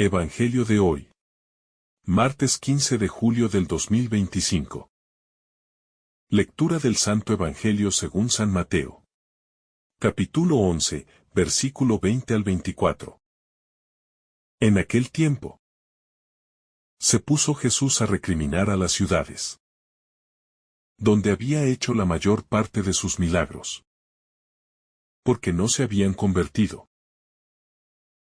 Evangelio de hoy. Martes 15 de julio del 2025. Lectura del Santo Evangelio según San Mateo. Capítulo 11, versículo 20 al 24. En aquel tiempo, se puso Jesús a recriminar a las ciudades, donde había hecho la mayor parte de sus milagros, porque no se habían convertido.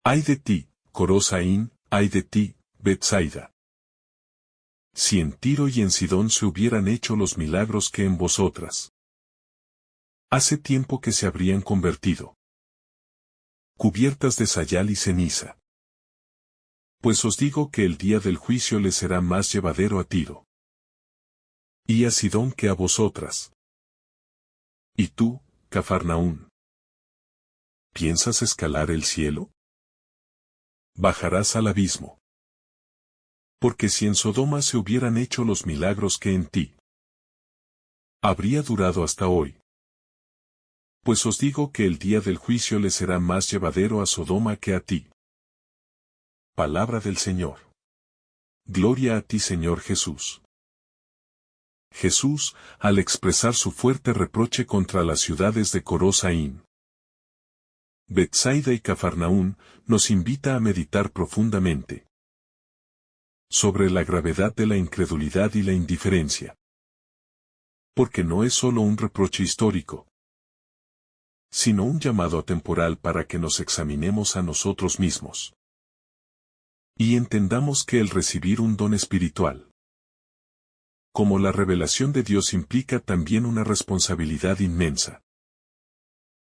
¡Ay de ti, Corosaín! ¡Ay de ti, Betsaida! Si en Tiro y en Sidón se hubieran hecho los milagros que en vosotras, hace tiempo que se habrían convertido, cubiertas de sayal y ceniza. Pues os digo que el día del juicio les será más llevadero a Tiro y a Sidón que a vosotras. ¿Y tú, Cafarnaún, piensas escalar el cielo? Bajarás al abismo. Porque si en Sodoma se hubieran hecho los milagros que en ti, habría durado hasta hoy. Pues os digo que el día del juicio le será más llevadero a Sodoma que a ti. Palabra del Señor. Gloria a ti, Señor Jesús. Jesús, al expresar su fuerte reproche contra las ciudades de Corosaín, Betsaida y Cafarnaún, nos invita a meditar profundamente sobre la gravedad de la incredulidad y la indiferencia. Porque no es solo un reproche histórico, sino un llamado atemporal para que nos examinemos a nosotros mismos y entendamos que el recibir un don espiritual, como la revelación de Dios, implica también una responsabilidad inmensa.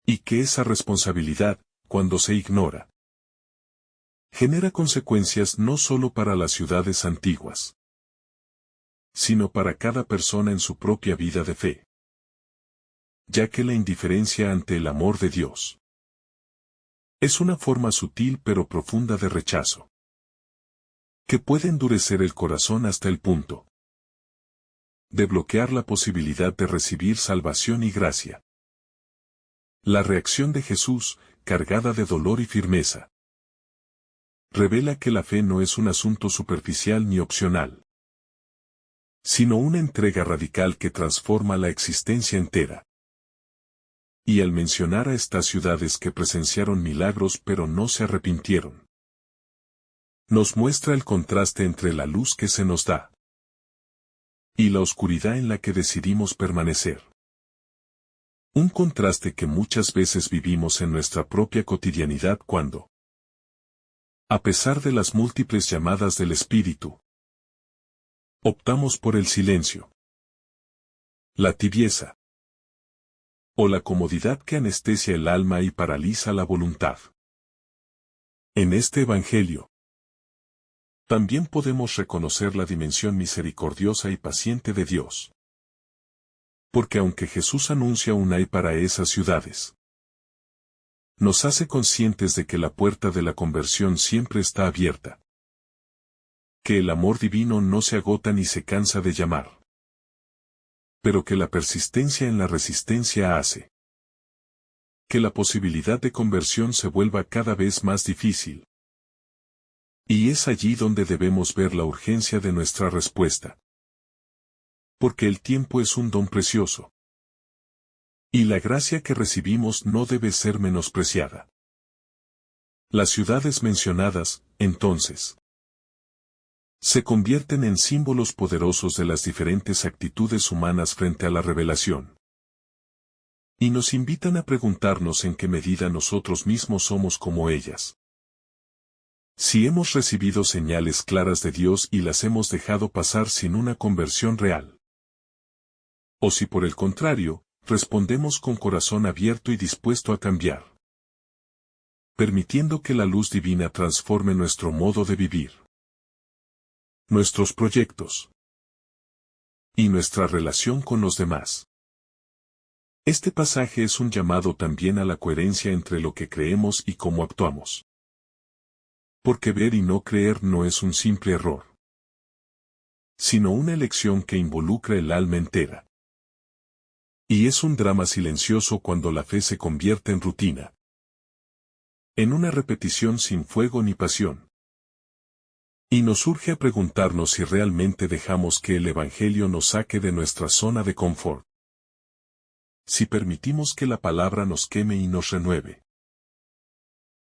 Y que esa responsabilidad, cuando se ignora, genera consecuencias no solo para las ciudades antiguas, sino para cada persona en su propia vida de fe. Ya que la indiferencia ante el amor de Dios es una forma sutil pero profunda de rechazo, que puede endurecer el corazón hasta el punto de bloquear la posibilidad de recibir salvación y gracia. La reacción de Jesús, cargada de dolor y firmeza, revela que la fe no es un asunto superficial ni opcional, sino una entrega radical que transforma la existencia entera. Y al mencionar a estas ciudades que presenciaron milagros pero no se arrepintieron, nos muestra el contraste entre la luz que se nos da y la oscuridad en la que decidimos permanecer. Un contraste que muchas veces vivimos en nuestra propia cotidianidad cuando, a pesar de las múltiples llamadas del Espíritu, optamos por el silencio, la tibieza o la comodidad que anestesia el alma y paraliza la voluntad. En este Evangelio, también podemos reconocer la dimensión misericordiosa y paciente de Dios. Porque aunque Jesús anuncia un ay para esas ciudades, nos hace conscientes de que la puerta de la conversión siempre está abierta. Que el amor divino no se agota ni se cansa de llamar. Pero que la persistencia en la resistencia hace que la posibilidad de conversión se vuelva cada vez más difícil. Y es allí donde debemos ver la urgencia de nuestra respuesta. Porque el tiempo es un don precioso. Y la gracia que recibimos no debe ser menospreciada. Las ciudades mencionadas, entonces, se convierten en símbolos poderosos de las diferentes actitudes humanas frente a la revelación. Y nos invitan a preguntarnos en qué medida nosotros mismos somos como ellas. Si hemos recibido señales claras de Dios y las hemos dejado pasar sin una conversión real. O si por el contrario, respondemos con corazón abierto y dispuesto a cambiar, permitiendo que la luz divina transforme nuestro modo de vivir, nuestros proyectos y nuestra relación con los demás. Este pasaje es un llamado también a la coherencia entre lo que creemos y cómo actuamos. Porque ver y no creer no es un simple error, sino una elección que involucra el alma entera. Y es un drama silencioso cuando la fe se convierte en rutina. En una repetición sin fuego ni pasión. Y nos urge a preguntarnos si realmente dejamos que el Evangelio nos saque de nuestra zona de confort. Si permitimos que la palabra nos queme y nos renueve.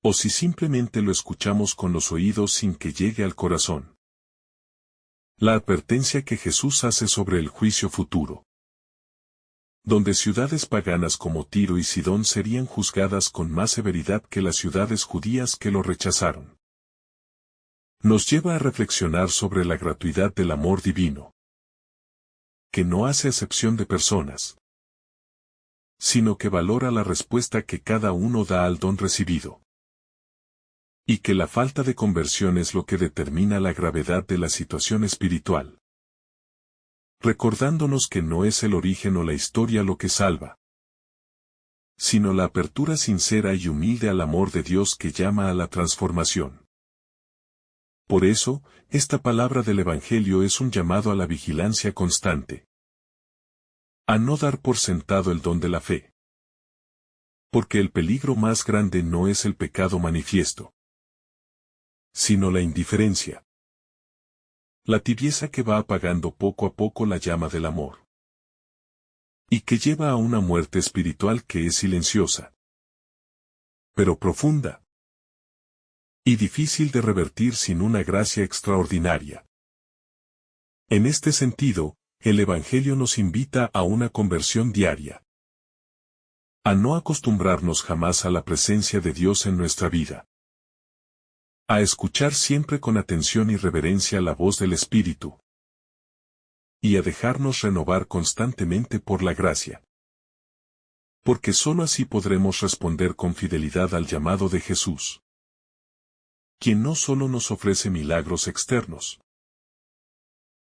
O si simplemente lo escuchamos con los oídos sin que llegue al corazón. La advertencia que Jesús hace sobre el juicio futuro. Donde ciudades paganas como Tiro y Sidón serían juzgadas con más severidad que las ciudades judías que lo rechazaron. Nos lleva a reflexionar sobre la gratuidad del amor divino. Que no hace acepción de personas, sino que valora la respuesta que cada uno da al don recibido. Y que la falta de conversión es lo que determina la gravedad de la situación espiritual. Recordándonos que no es el origen o la historia lo que salva, sino la apertura sincera y humilde al amor de Dios que llama a la transformación. Por eso, esta palabra del Evangelio es un llamado a la vigilancia constante. A no dar por sentado el don de la fe. Porque el peligro más grande no es el pecado manifiesto, sino la indiferencia. La tibieza que va apagando poco a poco la llama del amor. Y que lleva a una muerte espiritual que es silenciosa, pero profunda. Y difícil de revertir sin una gracia extraordinaria. En este sentido, el Evangelio nos invita a una conversión diaria. A no acostumbrarnos jamás a la presencia de Dios en nuestra vida. A escuchar siempre con atención y reverencia la voz del Espíritu. Y a dejarnos renovar constantemente por la gracia. Porque sólo así podremos responder con fidelidad al llamado de Jesús. Quien no solo nos ofrece milagros externos,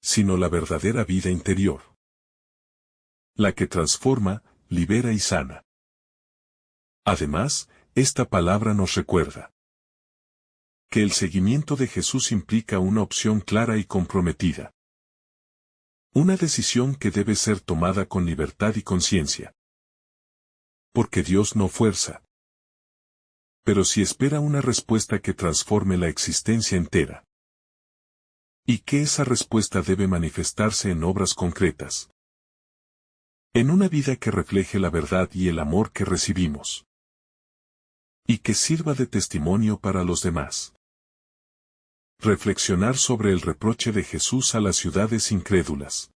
sino la verdadera vida interior. La que transforma, libera y sana. Además, esta palabra nos recuerda que el seguimiento de Jesús implica una opción clara y comprometida. Una decisión que debe ser tomada con libertad y conciencia. Porque Dios no fuerza, pero sí espera una respuesta que transforme la existencia entera. Y que esa respuesta debe manifestarse en obras concretas. En una vida que refleje la verdad y el amor que recibimos. Y que sirva de testimonio para los demás. Reflexionar sobre el reproche de Jesús a las ciudades incrédulas.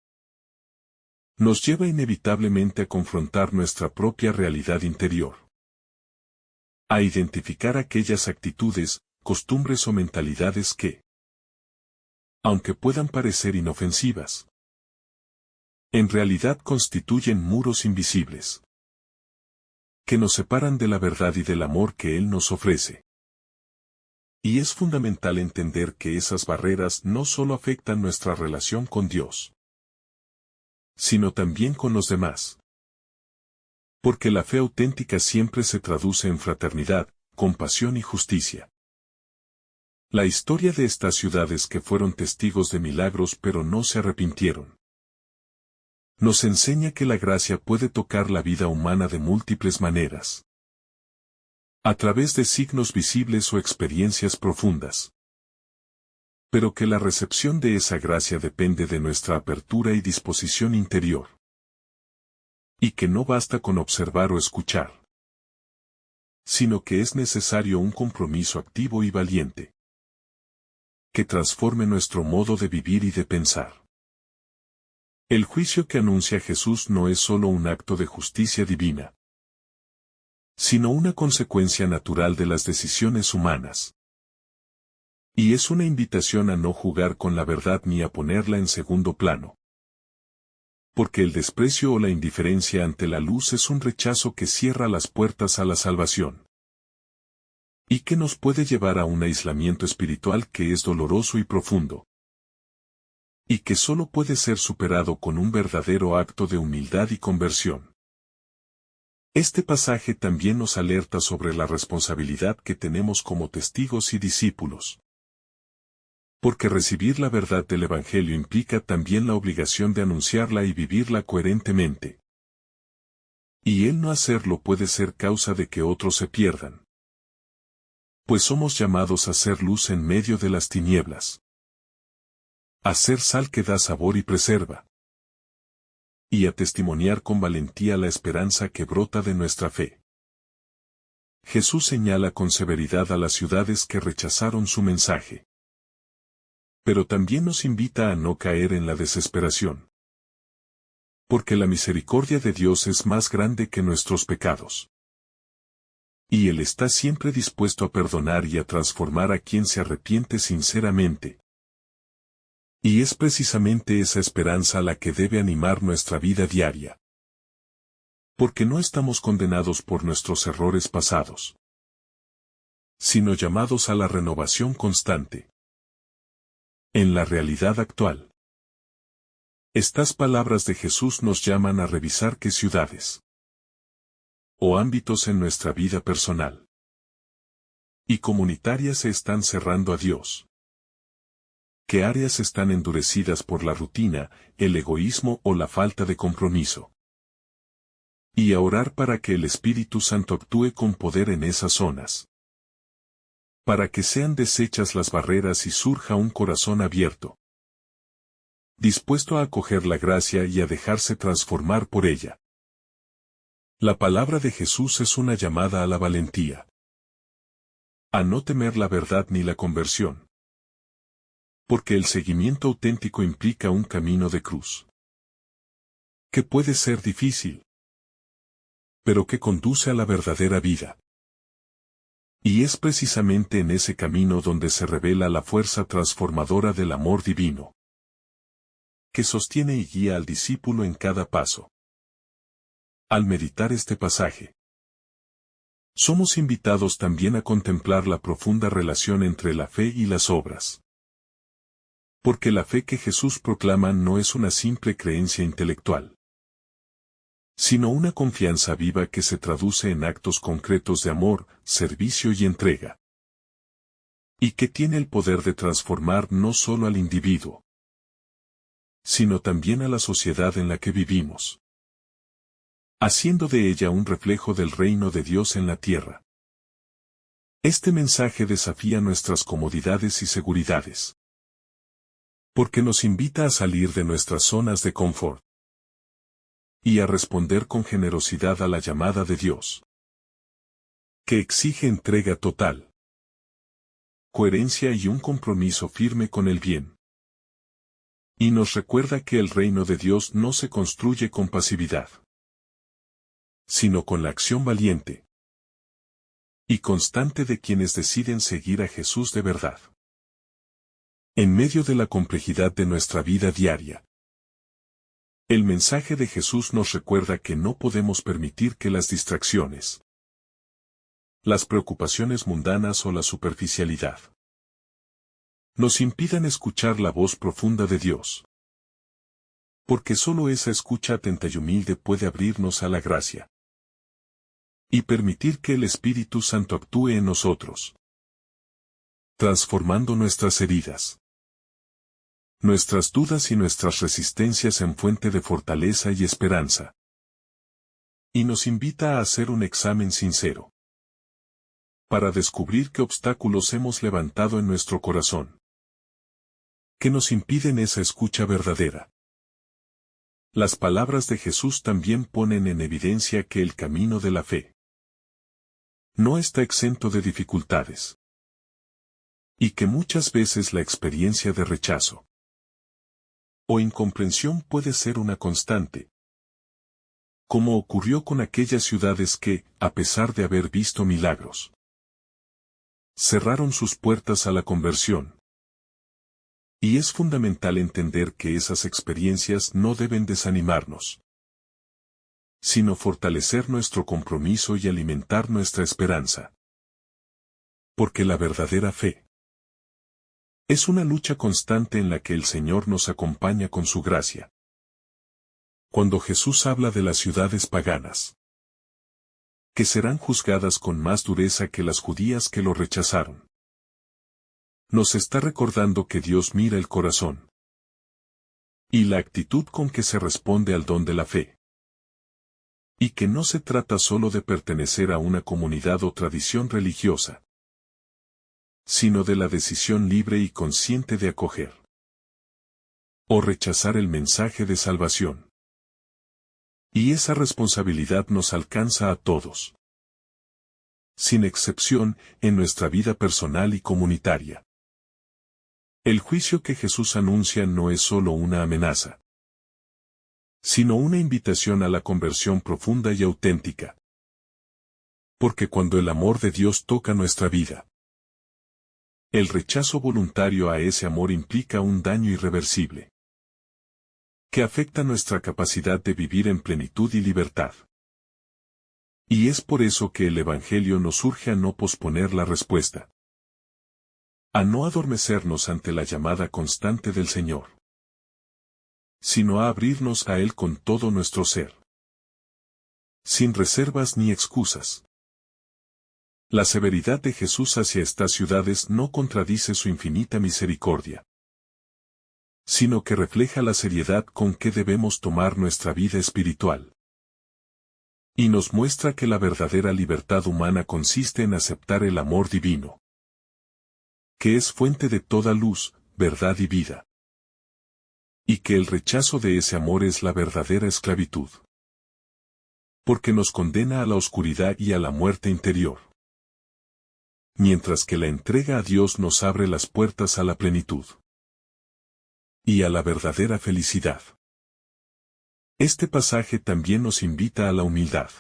Nos lleva inevitablemente a confrontar nuestra propia realidad interior. A identificar aquellas actitudes, costumbres o mentalidades que, aunque puedan parecer inofensivas, en realidad constituyen muros invisibles, que nos separan de la verdad y del amor que Él nos ofrece. Y es fundamental entender que esas barreras no solo afectan nuestra relación con Dios, sino también con los demás. Porque la fe auténtica siempre se traduce en fraternidad, compasión y justicia. La historia de estas ciudades que fueron testigos de milagros pero no se arrepintieron, nos enseña que la gracia puede tocar la vida humana de múltiples maneras. A través de signos visibles o experiencias profundas. Pero que la recepción de esa gracia depende de nuestra apertura y disposición interior. Y que no basta con observar o escuchar, sino que es necesario un compromiso activo y valiente, que transforme nuestro modo de vivir y de pensar. El juicio que anuncia Jesús no es solo un acto de justicia divina, sino una consecuencia natural de las decisiones humanas. Y es una invitación a no jugar con la verdad ni a ponerla en segundo plano. Porque el desprecio o la indiferencia ante la luz es un rechazo que cierra las puertas a la salvación. Y que nos puede llevar a un aislamiento espiritual que es doloroso y profundo. Y que solo puede ser superado con un verdadero acto de humildad y conversión. Este pasaje también nos alerta sobre la responsabilidad que tenemos como testigos y discípulos. Porque recibir la verdad del Evangelio implica también la obligación de anunciarla y vivirla coherentemente. Y el no hacerlo puede ser causa de que otros se pierdan. Pues somos llamados a ser luz en medio de las tinieblas. a ser sal que da sabor y preserva, y a testimoniar con valentía la esperanza que brota de nuestra fe. Jesús señala con severidad a las ciudades que rechazaron su mensaje. Pero también nos invita a no caer en la desesperación. Porque la misericordia de Dios es más grande que nuestros pecados. Y Él está siempre dispuesto a perdonar y a transformar a quien se arrepiente sinceramente. Y es precisamente esa esperanza la que debe animar nuestra vida diaria. Porque no estamos condenados por nuestros errores pasados, sino llamados a la renovación constante. En la realidad actual, estas palabras de Jesús nos llaman a revisar qué ciudades o ámbitos en nuestra vida personal y comunitaria se están cerrando a Dios. ¿Qué áreas están endurecidas por la rutina, el egoísmo o la falta de compromiso? Y a orar para que el Espíritu Santo actúe con poder en esas zonas. Para que sean deshechas las barreras y surja un corazón abierto, dispuesto a acoger la gracia y a dejarse transformar por ella. La palabra de Jesús es una llamada a la valentía. A no temer la verdad ni la conversión. Porque el seguimiento auténtico implica un camino de cruz. Que puede ser difícil, pero que conduce a la verdadera vida. Y es precisamente en ese camino donde se revela la fuerza transformadora del amor divino, que sostiene y guía al discípulo en cada paso. Al meditar este pasaje, somos invitados también a contemplar la profunda relación entre la fe y las obras. Porque la fe que Jesús proclama no es una simple creencia intelectual, sino una confianza viva que se traduce en actos concretos de amor, servicio y entrega. Y que tiene el poder de transformar no solo al individuo, sino también a la sociedad en la que vivimos, haciendo de ella un reflejo del reino de Dios en la tierra. Este mensaje desafía nuestras comodidades y seguridades, porque nos invita a salir de nuestras zonas de confort y a responder con generosidad a la llamada de Dios, que exige entrega total, coherencia y un compromiso firme con el bien. Y nos recuerda que el reino de Dios no se construye con pasividad, sino con la acción valiente y constante de quienes deciden seguir a Jesús de verdad. En medio de la complejidad de nuestra vida diaria, el mensaje de Jesús nos recuerda que no podemos permitir que las distracciones, las preocupaciones mundanas o la superficialidad nos impidan escuchar la voz profunda de Dios. Porque solo esa escucha atenta y humilde puede abrirnos a la gracia y permitir que el Espíritu Santo actúe en nosotros, transformando nuestras heridas, nuestras dudas y nuestras resistencias en fuente de fortaleza y esperanza. Y nos invita a hacer un examen sincero, para descubrir qué obstáculos hemos levantado en nuestro corazón, que nos impiden esa escucha verdadera. Las palabras de Jesús también ponen en evidencia que el camino de la fe no está exento de dificultades, y que muchas veces la experiencia de rechazo o incomprensión puede ser una constante, como ocurrió con aquellas ciudades que, a pesar de haber visto milagros, cerraron sus puertas a la conversión. Y es fundamental entender que esas experiencias no deben desanimarnos, sino fortalecer nuestro compromiso y alimentar nuestra esperanza. Porque la verdadera fe es una lucha constante en la que el Señor nos acompaña con su gracia. Cuando Jesús habla de las ciudades paganas, que serán juzgadas con más dureza que las judías que lo rechazaron, nos está recordando que Dios mira el corazón y la actitud con que se responde al don de la fe. Y que no se trata solo de pertenecer a una comunidad o tradición religiosa, sino de la decisión libre y consciente de acoger o rechazar el mensaje de salvación. Y esa responsabilidad nos alcanza a todos, sin excepción, en nuestra vida personal y comunitaria. El juicio que Jesús anuncia no es solo una amenaza, sino una invitación a la conversión profunda y auténtica. Porque cuando el amor de Dios toca nuestra vida, el rechazo voluntario a ese amor implica un daño irreversible, que afecta nuestra capacidad de vivir en plenitud y libertad. Y es por eso que el Evangelio nos urge a no posponer la respuesta, a no adormecernos ante la llamada constante del Señor, sino a abrirnos a Él con todo nuestro ser, sin reservas ni excusas. La severidad de Jesús hacia estas ciudades no contradice su infinita misericordia, sino que refleja la seriedad con que debemos tomar nuestra vida espiritual. Y nos muestra que la verdadera libertad humana consiste en aceptar el amor divino, que es fuente de toda luz, verdad y vida. Y que el rechazo de ese amor es la verdadera esclavitud, porque nos condena a la oscuridad y a la muerte interior, mientras que la entrega a Dios nos abre las puertas a la plenitud y a la verdadera felicidad. Este pasaje también nos invita a la humildad,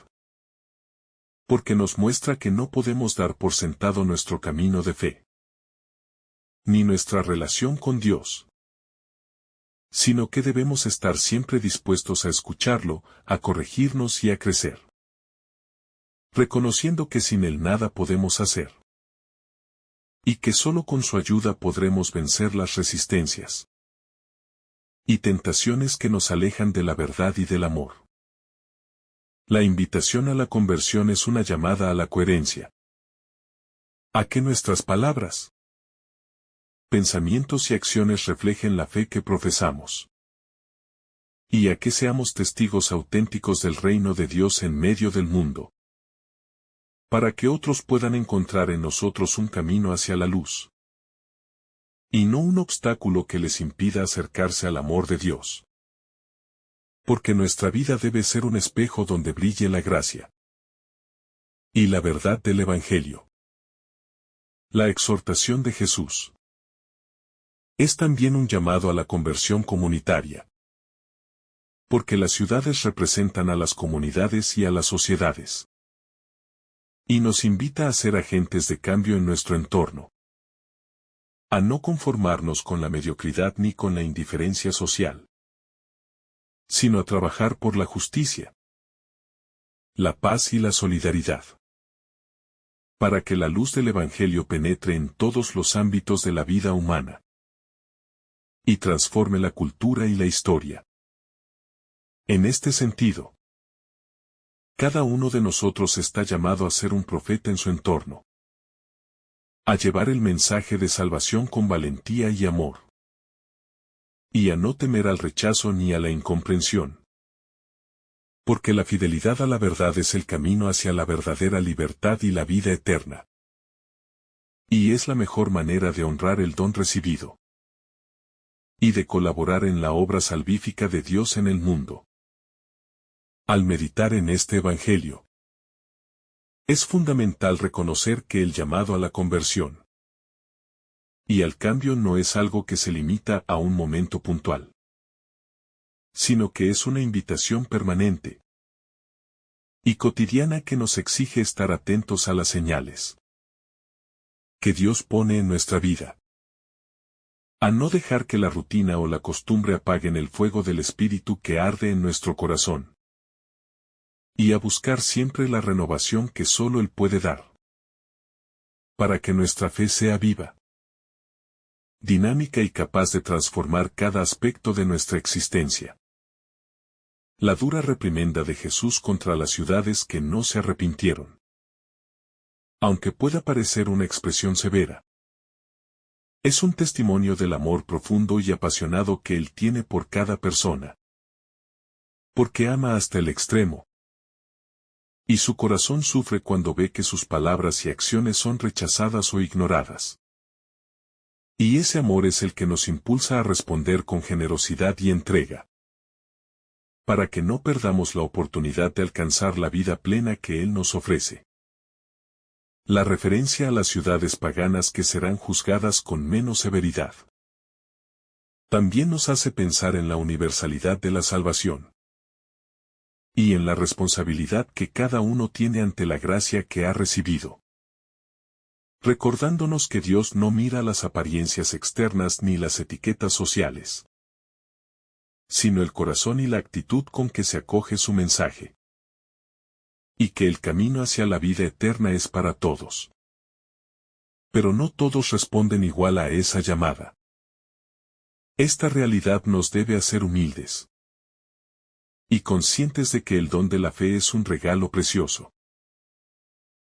porque nos muestra que no podemos dar por sentado nuestro camino de fe, ni nuestra relación con Dios, sino que debemos estar siempre dispuestos a escucharlo, a corregirnos y a crecer, reconociendo que sin Él nada podemos hacer, y que solo con su ayuda podremos vencer las resistencias y tentaciones que nos alejan de la verdad y del amor. La invitación a la conversión es una llamada a la coherencia, a que nuestras palabras, pensamientos y acciones reflejen la fe que profesamos, y a que seamos testigos auténticos del reino de Dios en medio del mundo, para que otros puedan encontrar en nosotros un camino hacia la luz, y no un obstáculo que les impida acercarse al amor de Dios. Porque nuestra vida debe ser un espejo donde brille la gracia y la verdad del Evangelio. La exhortación de Jesús es también un llamado a la conversión comunitaria, porque las ciudades representan a las comunidades y a las sociedades, y nos invita a ser agentes de cambio en nuestro entorno, a no conformarnos con la mediocridad ni con la indiferencia social, sino a trabajar por la justicia, la paz y la solidaridad, para que la luz del Evangelio penetre en todos los ámbitos de la vida humana y transforme la cultura y la historia. En este sentido, cada uno de nosotros está llamado a ser un profeta en su entorno, a llevar el mensaje de salvación con valentía y amor, y a no temer al rechazo ni a la incomprensión. Porque la fidelidad a la verdad es el camino hacia la verdadera libertad y la vida eterna. Y es la mejor manera de honrar el don recibido, y de colaborar en la obra salvífica de Dios en el mundo. Al meditar en este Evangelio, es fundamental reconocer que el llamado a la conversión y al cambio no es algo que se limita a un momento puntual, sino que es una invitación permanente y cotidiana que nos exige estar atentos a las señales que Dios pone en nuestra vida, a no dejar que la rutina o la costumbre apaguen el fuego del Espíritu que arde en nuestro corazón, y a buscar siempre la renovación que solo Él puede dar, para que nuestra fe sea viva, dinámica y capaz de transformar cada aspecto de nuestra existencia. La dura reprimenda de Jesús contra las ciudades que no se arrepintieron, aunque pueda parecer una expresión severa, es un testimonio del amor profundo y apasionado que Él tiene por cada persona, porque ama hasta el extremo, y su corazón sufre cuando ve que sus palabras y acciones son rechazadas o ignoradas. Y ese amor es el que nos impulsa a responder con generosidad y entrega, para que no perdamos la oportunidad de alcanzar la vida plena que Él nos ofrece. La referencia a las ciudades paganas que serán juzgadas con menos severidad también nos hace pensar en la universalidad de la salvación y en la responsabilidad que cada uno tiene ante la gracia que ha recibido, recordándonos que Dios no mira las apariencias externas ni las etiquetas sociales, sino el corazón y la actitud con que se acoge su mensaje, y que el camino hacia la vida eterna es para todos. Pero no todos responden igual a esa llamada. Esta realidad nos debe hacer humildes y conscientes de que el don de la fe es un regalo precioso,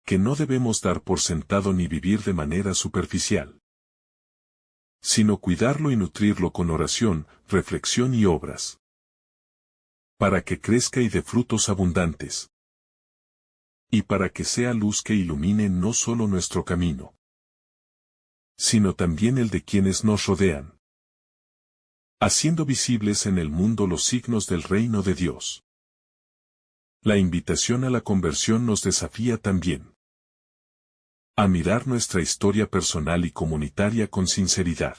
que no debemos dar por sentado ni vivir de manera superficial, sino cuidarlo y nutrirlo con oración, reflexión y obras, para que crezca y dé frutos abundantes, y para que sea luz que ilumine no solo nuestro camino, sino también el de quienes nos rodean, haciendo visibles en el mundo los signos del reino de Dios. La invitación a la conversión nos desafía también a mirar nuestra historia personal y comunitaria con sinceridad,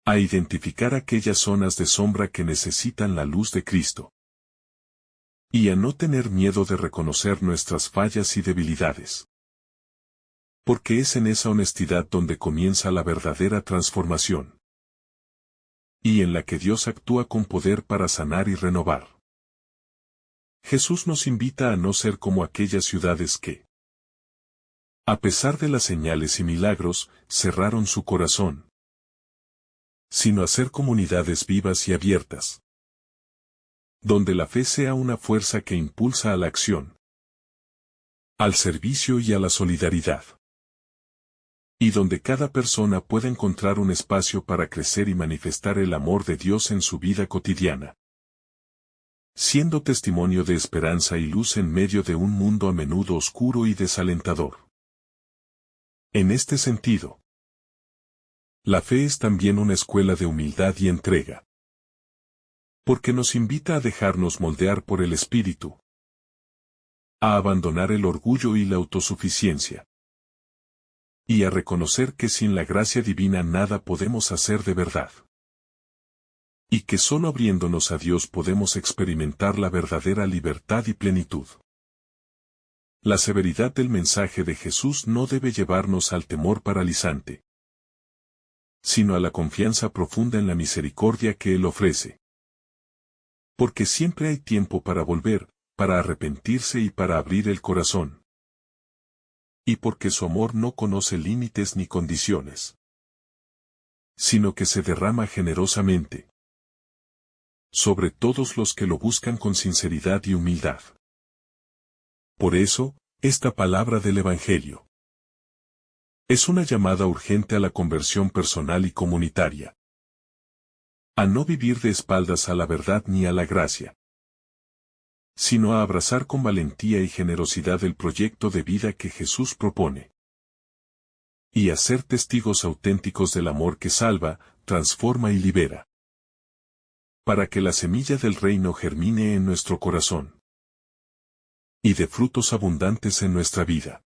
a identificar aquellas zonas de sombra que necesitan la luz de Cristo, y a no tener miedo de reconocer nuestras fallas y debilidades, porque es en esa honestidad donde comienza la verdadera transformación, y en la que Dios actúa con poder para sanar y renovar. Jesús nos invita a no ser como aquellas ciudades que, a pesar de las señales y milagros, cerraron su corazón, sino a ser comunidades vivas y abiertas, donde la fe sea una fuerza que impulsa a la acción, al servicio y a la solidaridad, y donde cada persona pueda encontrar un espacio para crecer y manifestar el amor de Dios en su vida cotidiana, siendo testimonio de esperanza y luz en medio de un mundo a menudo oscuro y desalentador. En este sentido, la fe es también una escuela de humildad y entrega, porque nos invita a dejarnos moldear por el Espíritu, a abandonar el orgullo y la autosuficiencia, y a reconocer que sin la gracia divina nada podemos hacer de verdad, y que solo abriéndonos a Dios podemos experimentar la verdadera libertad y plenitud. La severidad del mensaje de Jesús no debe llevarnos al temor paralizante, sino a la confianza profunda en la misericordia que Él ofrece. Porque siempre hay tiempo para volver, para arrepentirse y para abrir el corazón. Y porque su amor no conoce límites ni condiciones, sino que se derrama generosamente sobre todos los que lo buscan con sinceridad y humildad. Por eso, esta palabra del Evangelio es una llamada urgente a la conversión personal y comunitaria, a no vivir de espaldas a la verdad ni a la gracia, sino a abrazar con valentía y generosidad el proyecto de vida que Jesús propone, y a ser testigos auténticos del amor que salva, transforma y libera, para que la semilla del reino germine en nuestro corazón y dé frutos abundantes en nuestra vida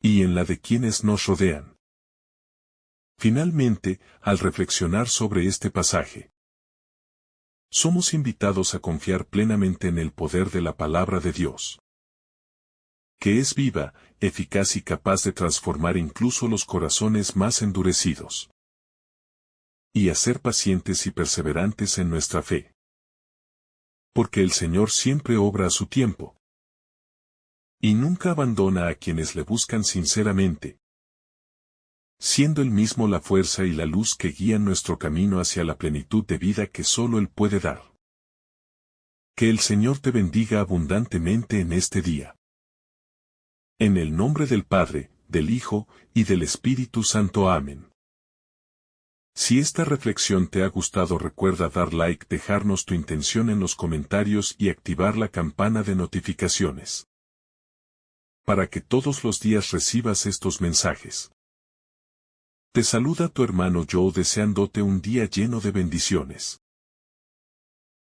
y en la de quienes nos rodean. Finalmente, al reflexionar sobre este pasaje, somos invitados a confiar plenamente en el poder de la palabra de Dios, que es viva, eficaz y capaz de transformar incluso los corazones más endurecidos, y a ser pacientes y perseverantes en nuestra fe. Porque el Señor siempre obra a su tiempo, y nunca abandona a quienes le buscan sinceramente, siendo Él mismo la fuerza y la luz que guían nuestro camino hacia la plenitud de vida que solo Él puede dar. Que el Señor te bendiga abundantemente en este día. En el nombre del Padre, del Hijo, y del Espíritu Santo. Amén. Si esta reflexión te ha gustado, recuerda dar like, dejarnos tu intención en los comentarios y activar la campana de notificaciones, para que todos los días recibas estos mensajes. Te saluda tu hermano Joe deseándote un día lleno de bendiciones.